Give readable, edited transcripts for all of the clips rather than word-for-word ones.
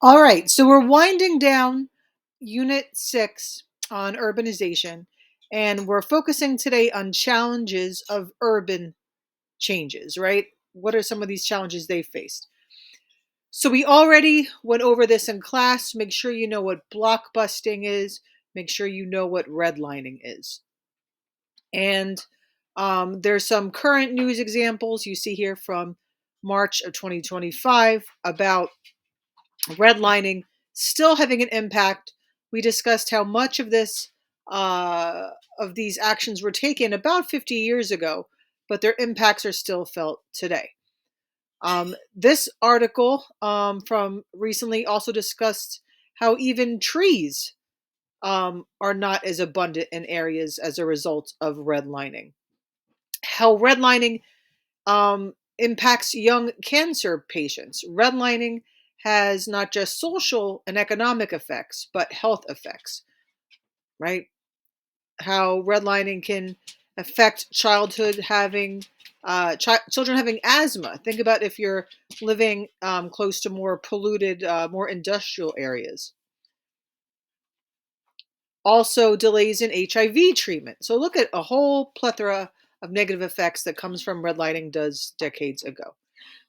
All right, so we're winding down Unit 6 on urbanization, and we're focusing today on challenges of urban changes, right? What are some of these challenges they faced? So we already went over this in class. Make sure you know what blockbusting is, make sure you know what redlining is. And there's some current news examples you see here from March of 2025 about redlining still having an impact. We discussed how much of this of these actions were taken about 50 years ago, but their impacts are still felt today. This article from recently also discussed how even trees are not as abundant in areas as a result of redlining. How redlining impacts young cancer patients. Redlining has not just social and economic effects, but health effects, right? How redlining can affect children having asthma. Think about if you're living close to more polluted, more industrial areas. Also, delays in HIV treatment. So look at a whole plethora of negative effects that comes from redlining does decades ago.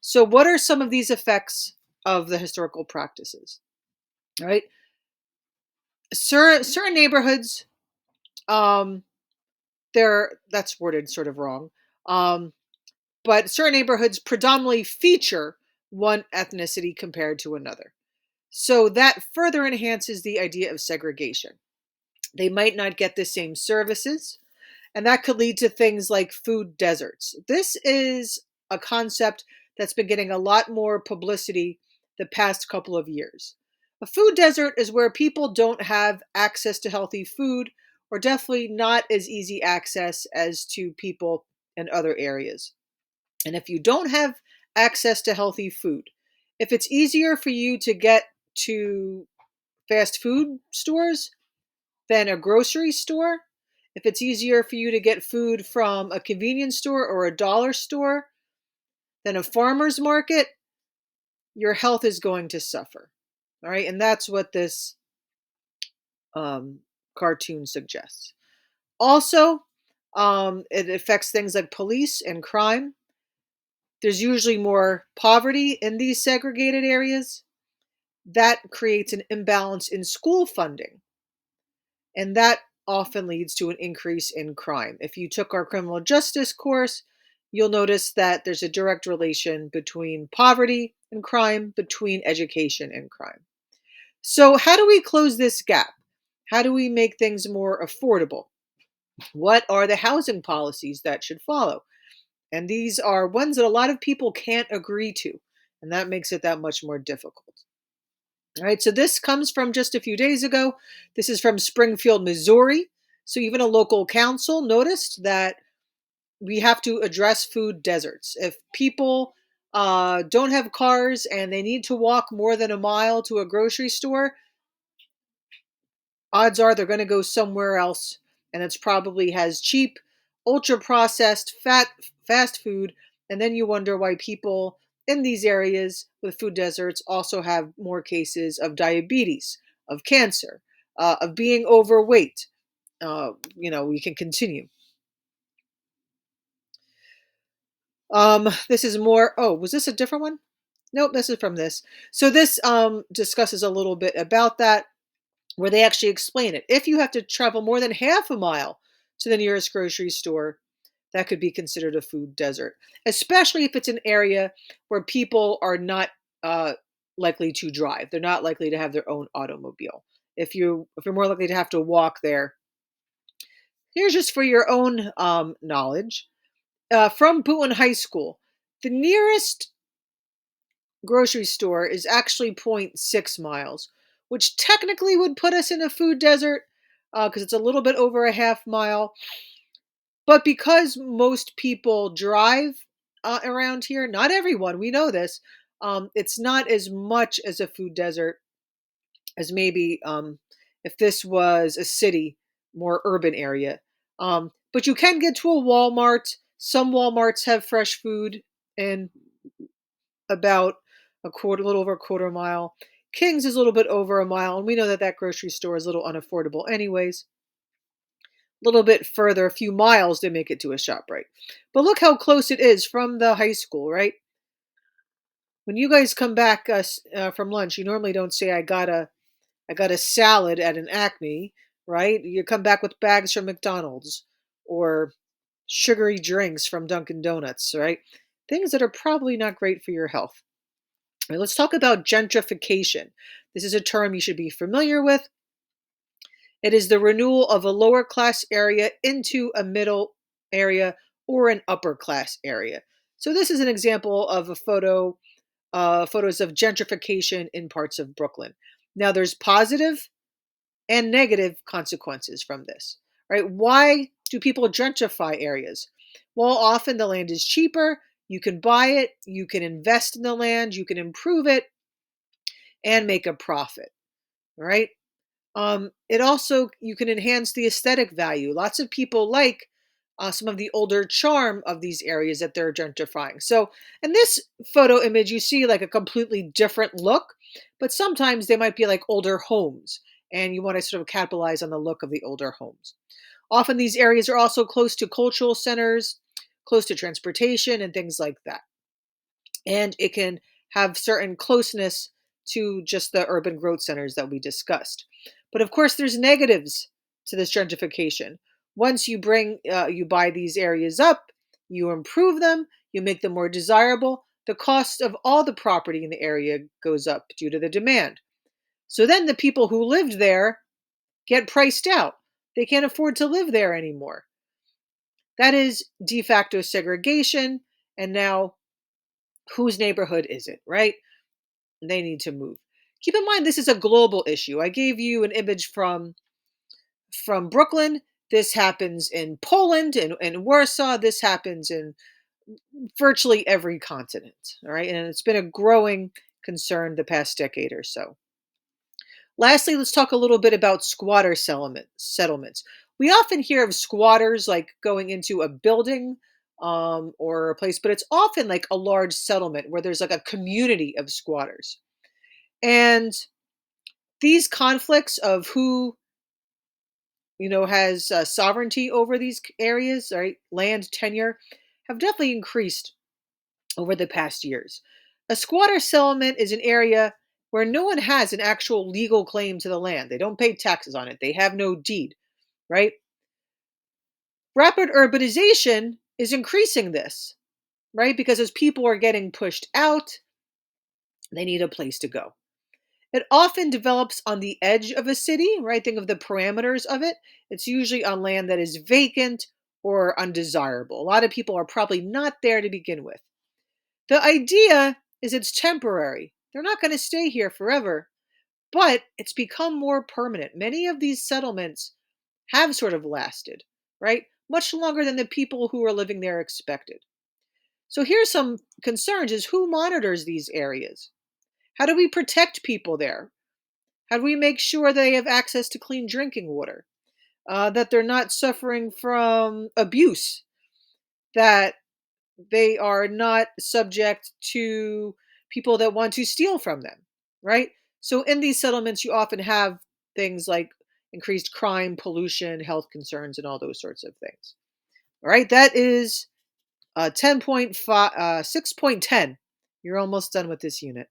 So, what are some of these effects of the historical practices? Right, certain neighborhoods, um, they're that's worded sort of wrong, um, but certain neighborhoods predominantly feature one ethnicity compared to another. So that further enhances the idea of segregation. They might not get the same services, and that could lead to things like food deserts. This is a concept that's been getting a lot more publicity the past couple of years. A food desert is where people don't have access to healthy food, or definitely not as easy access as to people in other areas. And if you don't have access to healthy food, if it's easier for you to get to fast food stores than a grocery store, if it's easier for you to get food from a convenience store or a dollar store than a farmer's market, your health is going to suffer. All right. And that's what this um, cartoon suggests. Also, it affects things like police and crime. There's usually more poverty in these segregated areas. That creates an imbalance in school funding. And that often leads to an increase in crime. If you took our criminal justice course, you'll notice that there's a direct relation between poverty and crime, between education and crime. So, how do we close this gap? How do we make things more affordable? What are the housing policies that should follow? And these are ones that a lot of people can't agree to, and that makes it that much more difficult. All right, so this comes from just a few days ago. This is from Springfield, Missouri. So even a local council noticed that we have to address food deserts. If people don't have cars and they need to walk more than a mile to a grocery store, odds are they're going to go somewhere else, and it's probably has cheap, ultra processed, fast food. And then you wonder why people in these areas with food deserts also have more cases of diabetes, of cancer, of being overweight. We can continue. This is more. Oh, was this a different one? Nope, this is from this. So this discusses a little bit about that, where they actually explain it. If you have to travel more than half a mile to the nearest grocery store, that could be considered a food desert, especially if it's an area where people are not uh, likely to drive. They're not likely to have their own automobile. If you're more likely to have to walk there, here's just for your own knowledge. From Boone High School, the nearest grocery store is actually zero point 0.6 miles, which technically would put us in a food desert because it's a little bit over a half mile. But because most people drive around here, not everyone, we know this, it's not as much as a food desert as maybe if this was a city, more urban area. But you can get to a Walmart. Some Walmarts have fresh food in about a little over a quarter mile. Kings is a little bit over a mile, and we know that that grocery store is a little unaffordable anyways. A little bit further, a few miles to make it to a ShopRite. But look how close it is from the high school, right? When you guys come back from lunch, you normally don't say, I got a salad at an Acme, right? You come back with bags from McDonald's or sugary drinks from Dunkin' Donuts, right? Things that are probably not great for your health. All right, let's talk about gentrification. This is a term you should be familiar with. It is the renewal of a lower class area into a middle area or an upper class area. So this is an example of a photos of gentrification in parts of Brooklyn. Now there's positive and negative consequences from this, right? Why do people gentrify areas? Well, often the land is cheaper. You can buy it, you can invest in the land, you can improve it and make a profit, right? It also, you can enhance the aesthetic value. Lots of people like some of the older charm of these areas that they're gentrifying. So in this photo image, you see like a completely different look, but sometimes they might be like older homes, and you want to sort of capitalize on the look of the older homes. Often these areas are also close to cultural centers, close to transportation, and things like that. And it can have certain closeness to just the urban growth centers that we discussed. But of course, there's negatives to this gentrification. Once you buy these areas up, you improve them, you make them more desirable, the cost of all the property in the area goes up due to the demand. So then the people who lived there get priced out. They can't afford to live there anymore. That is de facto segregation. And now, whose neighborhood is it, right? They need to move. Keep in mind, this is a global issue. I gave you an image from Brooklyn. This happens in Poland and Warsaw. This happens in virtually every continent. All right. And it's been a growing concern the past decade or so. Lastly, let's talk a little bit about squatter settlements. We often hear of squatters like going into a building or a place, but it's often like a large settlement where there's like a community of squatters. And these conflicts of who has sovereignty over these areas, right? Land tenure, have definitely increased over the past years. A squatter settlement is an area where no one has an actual legal claim to the land. They don't pay taxes on it. They have no deed, right? Rapid urbanization is increasing this, right? Because as people are getting pushed out, they need a place to go. It often develops on the edge of a city, right? Think of the parameters of it. It's usually on land that is vacant or undesirable. A lot of people are probably not there to begin with. The idea is it's temporary. They're not going to stay here forever, but it's become more permanent. Many of these settlements have sort of lasted, right? Much longer than the people who are living there expected. So here's some concerns is who monitors these areas? How do we protect people there? How do we make sure they have access to clean drinking water? That they're not suffering from abuse, that they are not subject to people that want to steal from them, right? So in these settlements, you often have things like increased crime, pollution, health concerns, and all those sorts of things. All right, that is 10.5, 6.10. You're almost done with this unit.